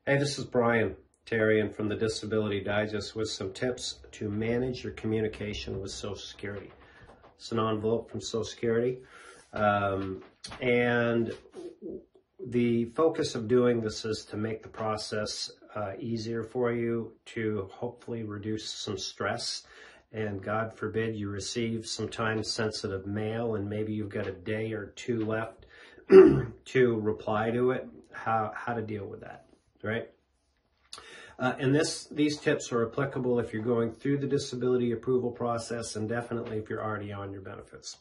Hey, this is Brian Tarian from the Disability Digest with some tips to manage your communication with Social Security. It's an envelope from Social Security. And the focus of doing this is to make the process easier for you, to hopefully reduce some stress. And God forbid you receive some time-sensitive mail and maybe you've got a day or two left to reply to it, how to deal with that. Right? And these tips are applicable if you're going through the disability approval process and definitely if you're already on your benefits.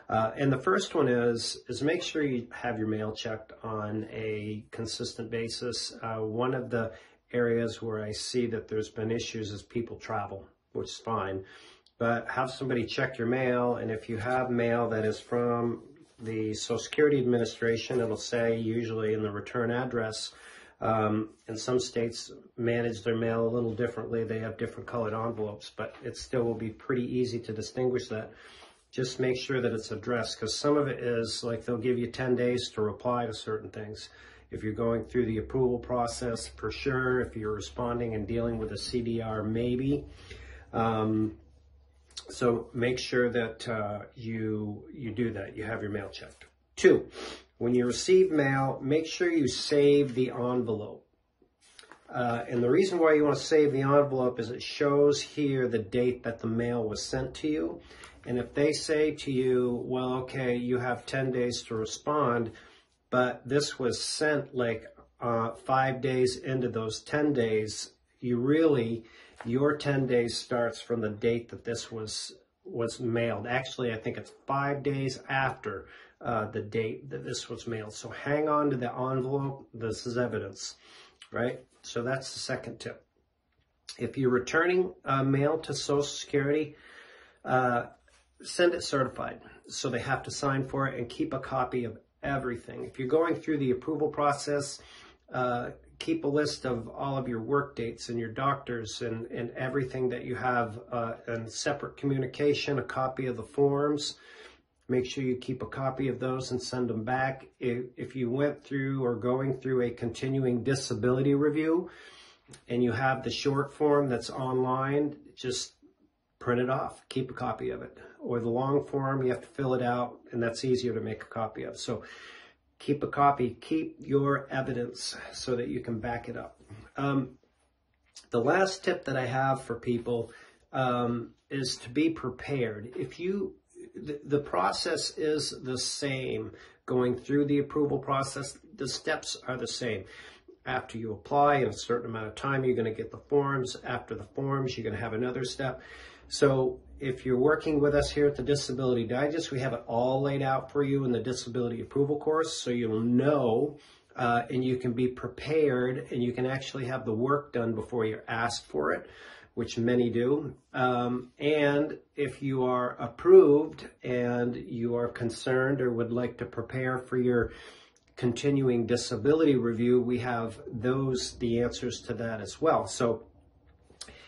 And the first one is make sure you have your mail checked on a consistent basis. One of the areas where I see that there's been issues is people travel, which is fine, but have somebody check your mail. And if you have mail that is from the Social Security Administration, it'll say usually in the return address. And some states manage their mail a little differently. They have different colored envelopes, but it still will be pretty easy to distinguish that. Just make sure that it's addressed, because some of it is like they'll give you 10 days to reply to certain things. If you're going through the approval process, for sure. If you're responding and dealing with a CDR, maybe. So make sure that you do that. You have your mail checked. 2, when you receive mail, make sure you save the envelope. And the reason why you want to save the envelope is it shows here the date that the mail was sent to you. And if they say to you, well, okay, you have 10 days to respond, but this was sent like 5 days into those 10 days, your 10 days starts from the date that this was mailed. Actually, I think it's 5 days after the date that this was mailed. So hang on to the envelope. This is evidence, right? So that's the second tip. If you're returning mail to Social Security, send it certified. So they have to sign for it and keep a copy of everything. If you're going through the approval process, keep a list of all of your work dates and your doctors and everything that you have in separate communication, a copy of the forms. Make sure you keep a copy of those and send them back. If you went through or going through a continuing disability review and you have the short form that's online, just print it off, keep a copy of it. Or the long form, you have to fill it out, and that's easier to make a copy of. So keep a copy, keep your evidence so that you can back it up. The last tip that I have for people is to be prepared. The process is the same. Going through the approval process, the steps are the same. After you apply, in a certain amount of time, you're going to get the forms. After the forms, you're going to have another step. So if you're working with us here at the Disability Digest, we have it all laid out for you in the disability approval course, so you'll know and you can be prepared and you can actually have the work done before you're asked for it, which many do. And if you are approved and you are concerned or would like to prepare for your continuing disability review, we have the answers to that as well. So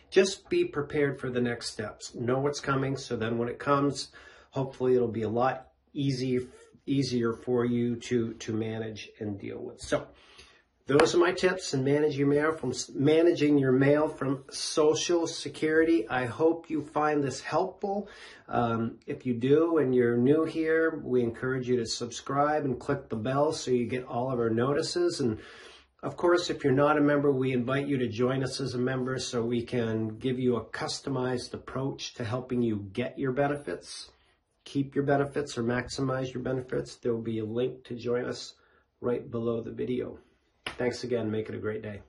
just be prepared for the next steps. Know what's coming, so then when it comes, hopefully it'll be a lot easier for you to manage and deal with. So those are my tips in managing your mail from Social Security. I hope you find this helpful. If you do and you're new here, we encourage you to subscribe and click the bell so you get all of our notices. And of course, if you're not a member, we invite you to join us as a member so we can give you a customized approach to helping you get your benefits, keep your benefits, or maximize your benefits. There will be a link to join us right below the video. Thanks again. Make it a great day.